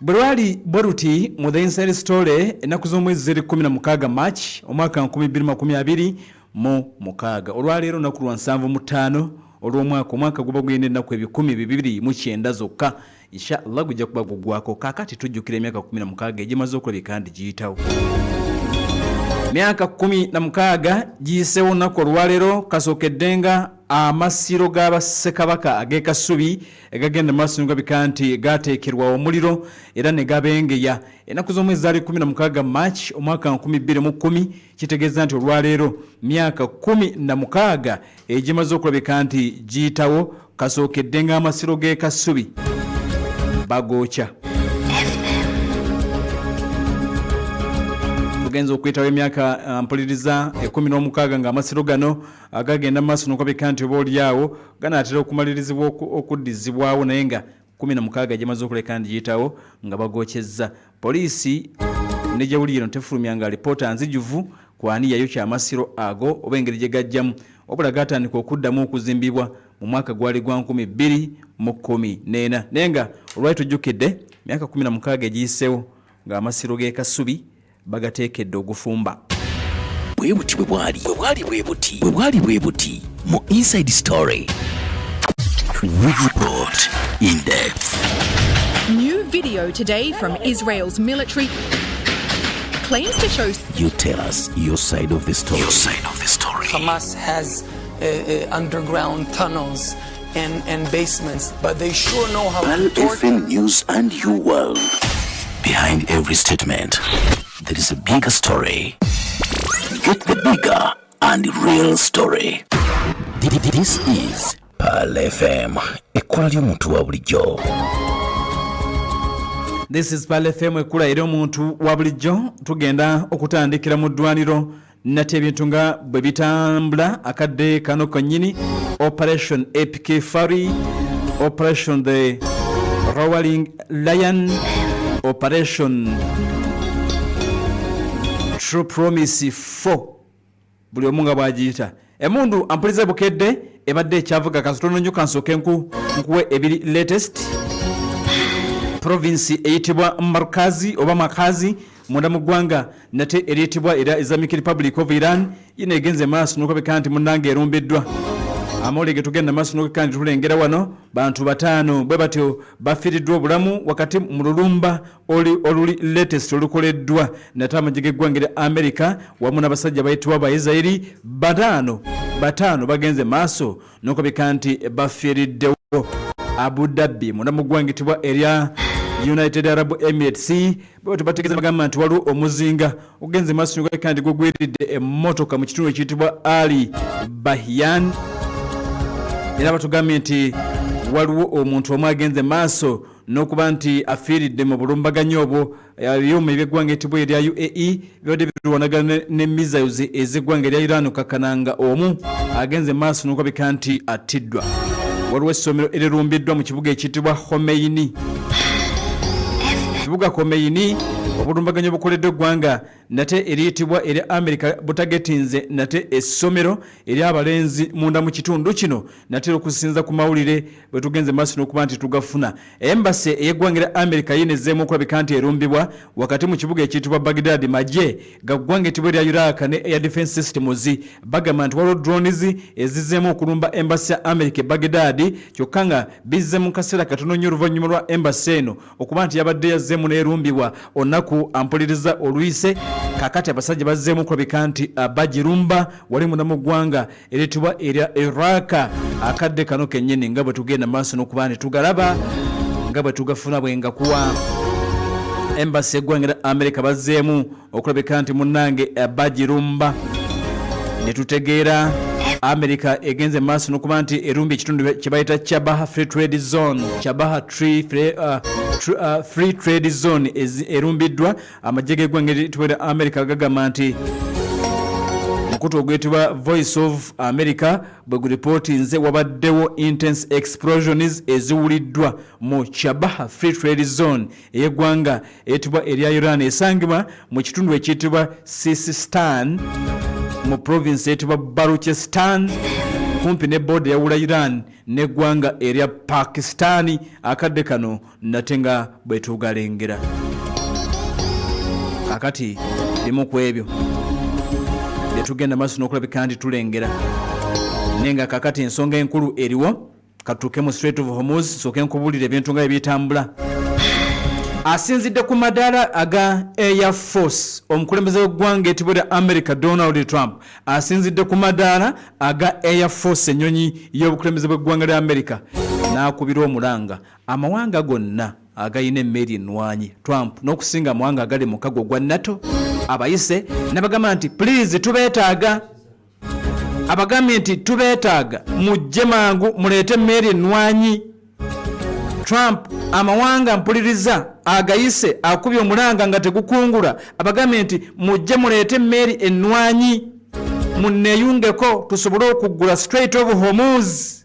Bwali Boruti mu The Inside Story ennaku z'omwezi 16 March omwaka 2026 mu mukaga olwaleero naku lwa 75 olw'omwaka guba guyina ennaku 229 zokka inshallah gujja kuba gugwako kakati tujjukira emyaka 16 egimaze okulabika kandi giyitawo myaka 16 giyiseewo olunaku olwaleero kasookeddenga amasiro g'abassekabaka ag'ekasubi egagenda maaso nigabika nti gateekerwa omuliro era ne gabengeya ennaku z'omwezi zaali 16 March omwaka 2010 kitegeeza nti olwaleero myaka 16 egimaze okulabika nti giyitawo kasookeddenga amasiro g'ekasubi bagoocha tugenza okuyitawo emyaka mpuliriza 16 nga amasiro gano agagenda maaso nokabika nti oba oliawo ganaatera okumalirizibwa okuddizibwawo naye nga 16 gimaze okuleka ndi giyitawo nga bagokyezza poliisi ne gyewulira tefulumya nga alipoota nzijuvu kwani yayokya amasiro ago oba engeri gye gajjamu obula gatandika okuddamu okuzimbibwa mu mwaka gwali gwa 2014 naye nga olwali tujjukidde myaka 16 egiyiseewo nga amasiro g'ekasubi bagateekedde ogufumba bwebuti bwe buti mu Inside Story report in depth. New video today from Israel's military claims to show. You tell us your side of the story. Hamas has underground tunnels and basements, but they sure know how Pal to torture. FM News and You World. Behind every statement, there is a bigger story. Get the bigger and real story. This is Pal FM. Ekkola ly'omuntu wa bulijjo. This is Pal FM ekula eri omuntu wa bulijjo tugenda okutandikira mu ddwaniro nate ebintu nga bwe bitambula akadde kano konnyini Operation Epic Fury, Operation the Roaring Lion, Operation True Promise 4 buli omu nga bwagiyita emundu ampuliza bukedde ebadde ekyavuga kasitono nnyo kansooke nkuwe ebiri latest province eyitibwa Markazi oba Makazi munda mu ggwanga nate eriyitibwa era Islamic Republic of Iran yina egenze maaso n'okabika nti munnange erumbiddwa amawulire getugenda maaso n'okabika nti tulengera wano bantu 5 bwe batyo bafiiriddwa obulamu wakati mu lulumba oluli latest olukoleddwa nate amagye g'eggwanga erya America wamu n'abasajja bayitibwa Abaisirairi 5 bagenze maaso n'okabika nti bafiiriddewo Abu Dhabi munda mu ggwanga etibwa erya United Arab Emirates bwe tubategeza bagamba nti waliwo omuzinga ogenze maaso n'okabika nti gugwiridde emmotoka mu kitundu ekiyitibwa Ali Bahyan era batugambye nti waliwo omuntu omu agenze maaso n'okuba nti afiiridde mu bulumbaganyi obwo ebyuma eby'eggwanga etibwa erya UAE byodde birwanagana ne missiles ez'eggwanga erya Iran kakananga omu agenze maaso n'okabika nti attiddwa waliwo essomero erirumbiddwa mu kibuga ekiyitibwa Khomeini kibuga Khomeini obulumbaganyi obukoleddwa eggwanga nate eriyitibwa erya America butagetinze nate essomero eri abalenzi munda mu kitundu kino nate okusinza ku mawulire bwe tugenze maaso n'okuba nti tugafuna embassy ey'eggwanga erya America yinezeemu okulabika nti erumbibwa wakati mu kibuga ekiyitibwa Baghdad magye gaggwanga etibwa erya Iraq ne Air Defense Systems bagamba nti waliwo drones ezizeemu okulumba embassy ya America e Baghdad kyokka nga bizze mu kaseera katono nnyo oluvannyuma lwa embassy eno okuba nti yabadde yazzeemu n'erumbibwa olunaku ampuliriza oluyise kakati abasajja bazzeemu okulabika nti bagirumba wali munda mu ggwanga eritibwa erya Iraq akadde kano kennyini nga bwe tugenda maaso n'okuba nti tugalaba nga bwe tugafuna bwenga kuwa embassy eggwanga erya America bazzeemu okulabika nti munnange bagirumba ne tutegeera America egenze maaso n'okuba nti erumbi ekitundu kye bayita Chabahar Free Trade Zone erumbiddwa amagye g'eggwanga eritibwa America gagamba nti mukutu ogwetibwa Voice of America bwe guripootinze wabaddewo intense explosions eziwuliddwa mu Chabahar Free Trade Zone ey'eggwanga eyitibwa erya Iran esangibwa mu kitundu ekiyitibwa Sistan mu province eyitibwa Baluchistan kumpi ne border ya Iran neggwanga erya Pakistani akadde kano nate nga bwe tugalengera. Kakati limu ku ebyo bye tugenda maaso n'okulabika nti tulengera, nenga kakati ensonga enkulu eriwo. Katuuke mu Strait of Hormuz, sooke nkubuulire ebintu nga ebitambula. Asinzidde ku madaala aga Air Force, omukulembeze w'eggwanga etibwa lya America Donald Trump asinzidde ku madaala aga Air Force, ennyonyi y'obukulembeze bw'eggwanga lya America, n'akubira omulanga amawanga gonna agayina emmeri ennwanyi. Trump n'okusinga amawanga agali mu kago gwa NATO abayise n'abagamba nti please tubeetaaga, abagambye nti tubeetaaga mujje mangu muleete emmeri ennwanyi. Trump amawanga mpuliriza agayise akubye omulanga nga tegukungula, abagambye nti mujje muleete emmeri ennwanyi munneeyungeko tusobole okuggula Strait of Hormuz.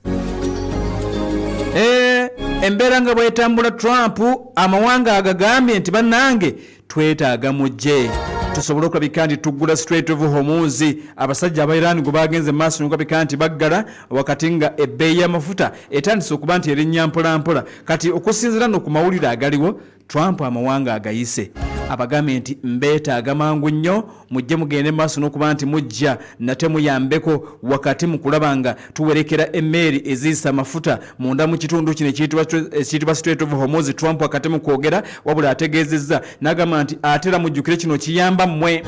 Embeera nga bwetambula, Trump amawanga agagambye nti bannange twetaaga mujje tusobole okulabika nti tuggula Strait of Hormuz. Abasajja aba Iran gwe bagenze maaso n'okulabika nti baggala wakati nga ebbeeyi y'amafuta etandise okuba nti erinnya mpolampola. Kati okusinziira no ku mawulire agaliwo, Trump amawanga agayise abagambye nti mbeetaaga mangu nnyo mujje mugende maaso n'okuba nti mujja nate muyambeko wakati mu kulaba nga tuwerekera emmeeri eziyisa amafuta munda mu kitundu kino ekiyitibwa Strait of Hormuz. Trump wakati mu kwogera wabula ategeezezza n'agamba nti atera mujjukire kino kiyamba mmwe.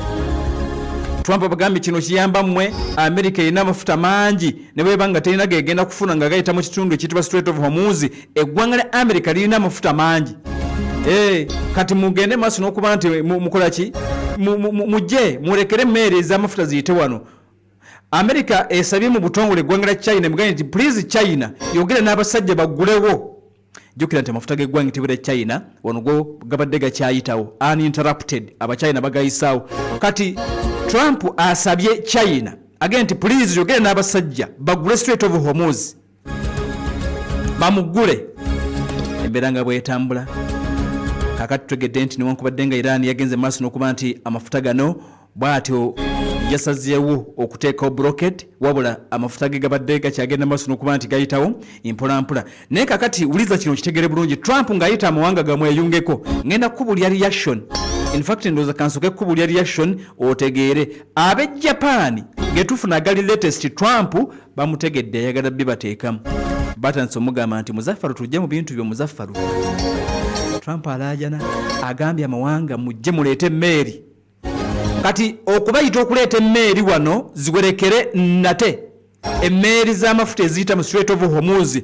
Trump abagambye kino kiyamba mmwe. America erina amafuta mangi ne bweba nga terina gegenda kufuna nga gayita mu kitundu ekiyitibwa Strait of Hormuz. Eggwanga lya America lirina amafuta mangi. Kati mugende maaso n'okuba nti mukola ki, mujje murekere emmeeri ez'amafuta ziyite wano. America esabye mu butongole eggwanga lya China mugambye nti please China yogere n'abasajja baggulewo. Jjukira nti amafuta g'eggwanga etibwa lya China wano go gabadde gakyayitawo uninterrupted, abachina bagayisaawo. Kati Trump asabye China agenda nti please yogere n'abasajja baggule Strait of Hormuz, bamuggule. Embeera nga bwetambula, kakati tutegedde nti newankubadde nga Iran yagenze maaso n'okuba nti amafuta gano bw'atyo yasazeewo okuteekawo blockade, wabula amafuta ge gabadde gakyagenda maaso n'okuba nti gayitawo mpolampola. Naye kakati uliza kino kitegere bulungi, Trump ng'ayita amawanga gamweyungeko, ngenda kubulya reaction. In fact ndowooza kansoke kubulya reaction otegeere. Ab'e Japan getufuna agali latest, Trump bamutegedde ayagala bibateekamu. Batansi omugamba nti Muzaffaru tujje mu bintu byo Muzaffaru. Trump alaajana agambye amawanga mujje muleete emmeeri. Kati okubayita okuleeta emmeeri wano ziwerekere nate emmeeri z'amafuta eziyita mu Strait of Hormuz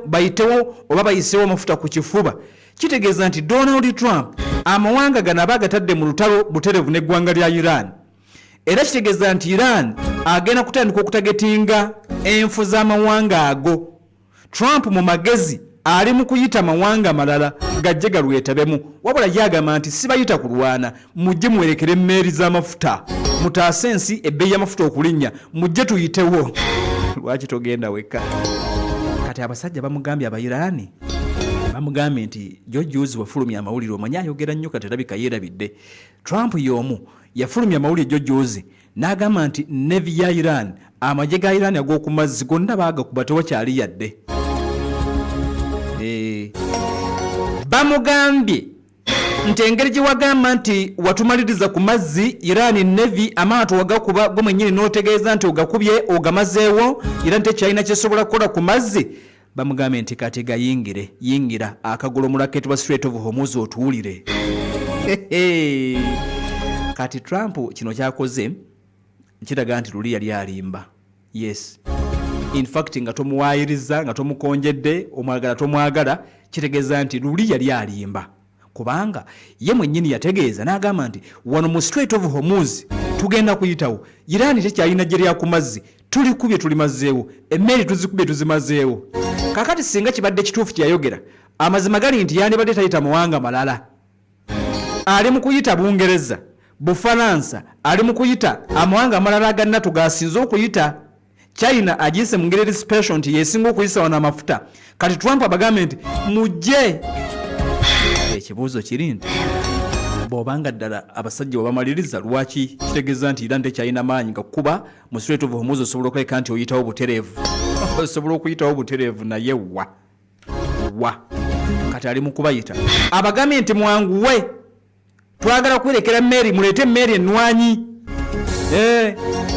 bayitewo oba bayisewo amafuta ku kifuba. Kitegeeza nti Donald Trump amawanga gano aba agatadde mu lutalo buterevu n'eggwanga lya Iran. Era kitegeeza nti Iran agenda kutandika okutagetinga enfu z'amawanga ago. Trump mu magezi ali mu kuyita mawanga malala gajje galwetabemu, wabula yagamba nti sibayita kulwana, mujje muwerekere emmeeri z'amafuta mutaase ensi ebbeeyi y'amafuta okulinnya, mujje tuyitewo. Lwaki togenda weka? Kati abasajja bamugambye Abayiraani bamugambye nti George wafulumya amawulire, omanyi ayogera nnyo kati erabika yeerabidde. Trump y'omu yafulumya amawulire George n'agamba nti Navy ya Iran, amagye ga Iran ag'oku mazzi gonna baagakuba tewakyali yadde. Bamugambye nti engeri gye wagamba nti watumaliriza ku mazzi Iran Navy amaato wagakuba gwe mwennyini n'otegeeza nti ogakubye ogamazeewo Iran tekyalina kyesobola kukola ku mazzi. Bamugambye nti kati yingira akagolo mu racket wa Strait of Hormuz otuwulire. Kati Trump kino kyakoze kiraga nti luli yali alimba. Yes, in fact nga tomuwaayiriza nga tomukonjedde omwagala tomwagala, kitegeeza nti luli yali alimba. Kubanga ye mwennyini yategeeza n'agamba nti wano mu Strait of Hormuz tugenda kuyitawo, Iran tekyalina gye lya ku mazzi, tulikubye tulimazeewo, emmeeri tuzikubye tuzimazeewo. Kakati singa kibadde kituufu kyeyayogera, amazima gali nti yandibadde tayita mawanga malala. Ali mu kuyita Bungereza, Bufalansa, ali mu kuyita amawanga amalala aga NATO gasinze okuyita. China agiyise mu ngeri special nti yesinga okuyisa wano amafuta. Kati Trump abagambye nti mujje. Ekibuuzo kiri nti bw'obanga ddala abasajja bamaliriza, lwaki kitegeeza nti Iran tekyalina maanyi ga kuba mu Strait of Hormuz osobola okuleka nti oyitawo butereevu. osobola okuyitawo butereevu naye wa kati ali mu kubayita abagambye nti mwanguwe twagala kwerekera Mary muleete Mary ennwanyi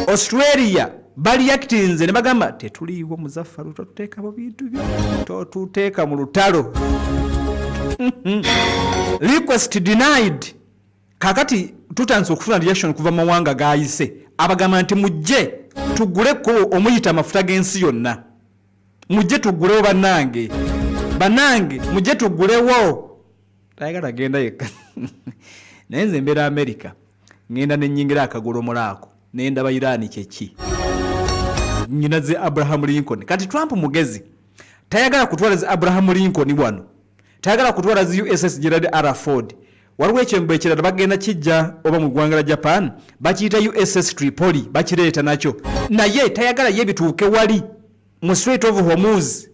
Australia bali actinze ne bagamba tetuliiwo Muzaffaru totuteeka mu bintu byo totuteeka mu lutalo request denied kakati tutanze okufuna reaction kuva mawanga gayise abagamba nti mujje tuguleko omuyita amafuta g'ensi yonna mujje tugulewo banange mujje tugulewo tayagala genda yekka naye nze mbeera America ngenda nenyingira akagolomolaako nendaba Iran kyeki nyina ze Abraham Lincoln kati Trump mugezi tayagala kutwala ze Abraham Lincoln wano tayagala kutwala ze USS Gerald R. Ford waliwo ekyembe ekirala bagenda kijja oba mu ggwanga la Japan bakiyita USS Tripoli bakireeta nakyo naye tayagala ye bituuke wali mu Strait of Hormuz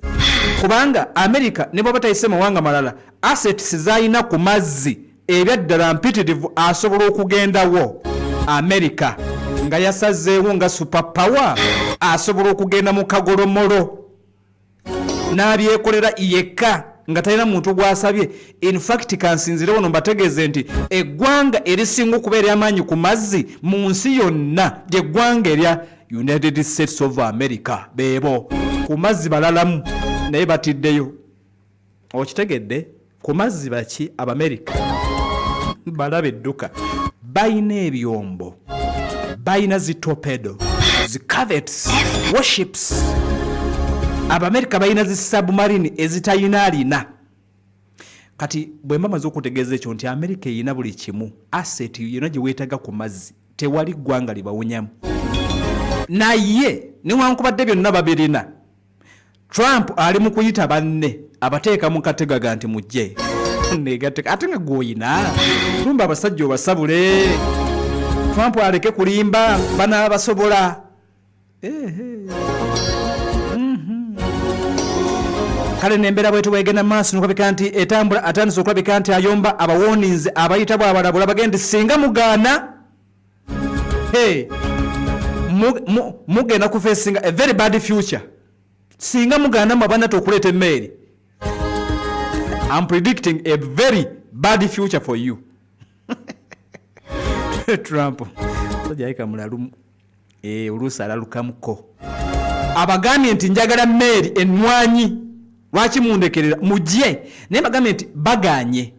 kubanga America ne baba tayise mawanga malala assets zayina ku mazzi ebyaddala mpitirivu asobola okugendawo America nga yasazeewo nga superpower asobola okugenda mu kagolomolo n'abyekolera yekka nga talina muntu gwasabye in fact kansinzire wono mbategeeze nti eggwanga erisinga okubeera ery'amaanyi ku mazzi mu nsi yonna ly'eggwanga erya United States of America beebo ku mazzi balalamu naye batiddeyo okitegedde ku mazzi baki Abamerica balaba edduka bayina ebyombo bayina zi torpedo zi corvettes warships Abamerica bayina zi submarine ezitayinaalina kati bwe mbamaze okutegeeza ekyo nti America eyina buli kimu asset yonna gye weetaga ku mazzi tewali ggwanga libawunyamu naye newankubadde byonna babirina Trump ali mu kuyita banne abateeka mu kategaga nti mujje negateka ate nga gwoyina tumba abasajja obasabule Trump aleke kulimba bana basobola kale nembera bwetu wegenda maaso nokabika nti etambula atandise okulabika nti ayomba abawoninze abayita bwabalabula bagende singa mugaana mugenda kufesinga a very bad future singa mugaana mabana tokuleeta emmeri I'm predicting a very bad future for you Trump sojaika mulalumu oluusi alalukamuko abagambye nti njagala mmeri ennwanyi lwaki mundekerera mujje naye bagambye nti baganye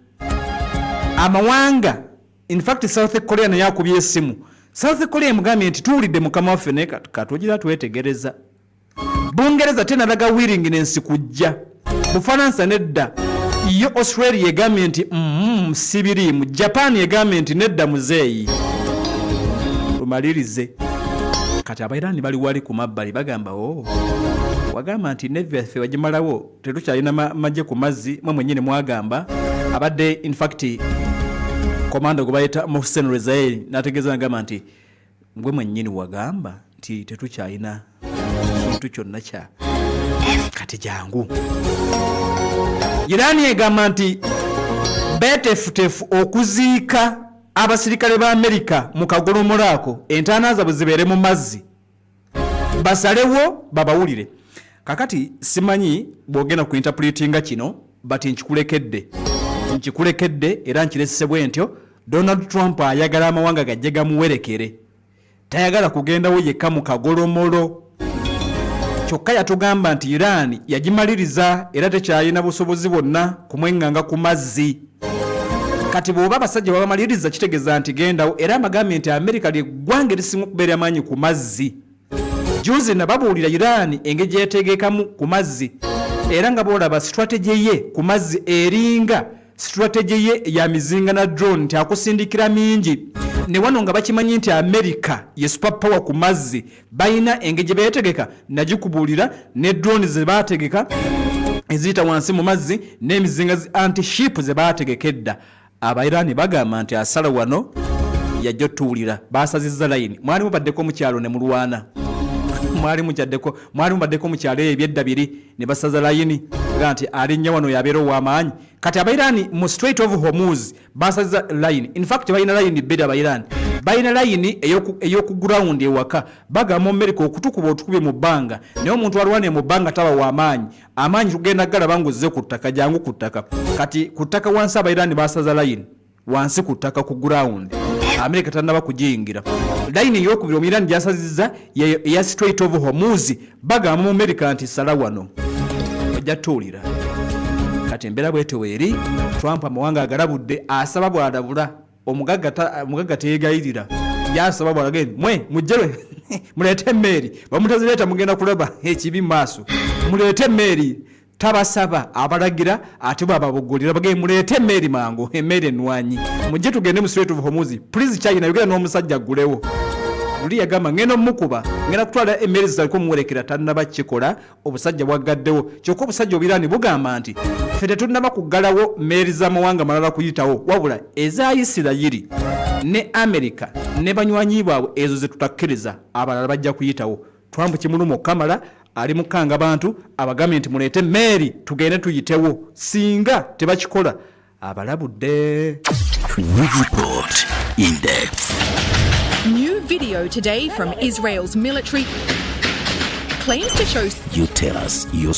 amawanga in fact South Korea naye akubye essimu South Korea mugambye nti tuwulidde mukama waffe naye katugira twetegereza Bungereza tenalaga willing nensi kujja Bufaransa nedda iyo Australia egambye nti sibirimu Japan egambye nti nedda muzeeyi tumalirize kati abairani bali wali ku mabbali bagamba wagamba nti Navy yaffe wagimalawo tetukyalina majje ku mazzi mwe mwennyini mwagamba abadde in fact komanda gwe bayita Mohsen Rezaei n'ategeeza ngamba nti gwe mwennyini wagamba nti tetukyalina kintu kyonna kya kati jangu Irani egamba nti betefutefu okuziika abasirikale ba America mu kagolomolaako entaana zaabwe zibeere mu mazzi basalewo babawulire kakati simanyi bwogenda ku interpretinga kino but nkikulekedde era nkirese bwentyo Donald Trump ayagala amawanga gajje gamuwerekere tayagala kugendawo yekka mu kagolomolo kyokka yatugamba nti Iran yagimaliriza era tekyalina busobozi bwonna kumwenganga ku mazzi kati bw'oba abasajja babamaliriza kitegeeza nti gendawo era amagambye nti America ly'eggwanga erisinga okubeera amaanyi ku mazzi juzi nababuulira Iran engeri gyetegeekamu ku mazzi era nga boolaba strategy ye ku mazzi eringa strategy ye ya mizinga na drone nti akusindikira mingi ne wano nga bakimanyi nti America ye superpower ku mazzi bayina engeri gye beetegeka nagikubuulira ne drone ze baategeka eziyita wansi mu mazzi n'emizinga anti-ship ze baategekedda Abairani bagamba nti asala wano yajja tuwulira baasazizza layini mwalimu baddeko mu kyalo ne mulwana mwalimu baddeko mu kyalo ebyedda biri ne basaza layini nti alinnya wano yabeera ow'amaanyi kati Abairani mu Strait of Hormuz baasazizza layini in fact balina layini bbiri Abairani balina layini ey'oku ground ewaka bagamba mu America okutukuba otukubye mu bbanga naye omuntu alwanire mu bbanga taba w'amaanyi tugenda galaba ng'ozze ku ttaka jangu ku ttaka kati ku ttaka wansi abayiraani basaza layini wansi ku ttaka ku ground America tannaba kugiyingira layini ey'okubiri omuyiraani gyasazizza eya Strait of Hormuz bagamba mu America nti sala wano ojja tuwulira kati embeera bwetyo weeri Trump amawanga agalabudde asaba bw'alabula omugagga teegayirira yasaba bw'alage mwe mujjerwe muleete emmeeri bamutazireeta mugenda kulaba ekibi maaso muleete emmeeri tabasaba abalagira ate bababugulira bagee muleete emmeeri mangu emmeeri ennwanyi mujje tugende mu Strait of Hormuz please China yogera n'omusajja ggulewo luli yagamba ngenda mukuba ngenda kutwala emmeeri zaliko muwerekera tannaba kikola obusajja bwaggaddewo kyokka obusajja obirani bugamba nti ffe tetunnaba kuggalawo mmeeri z'amawanga malala kuyitawo wabula eza Isirayiri ne America ne banywanyi baabwe ezo ze tutakkiriza abalala bajja kuyitawo Trump kimuluma okamala ali mukanga bantu abagambye nti muleete emmeeri tugende tuyitewo singa tebakikola abalabudde. We report in depth. New video today from Israel's military claims to show You tell us your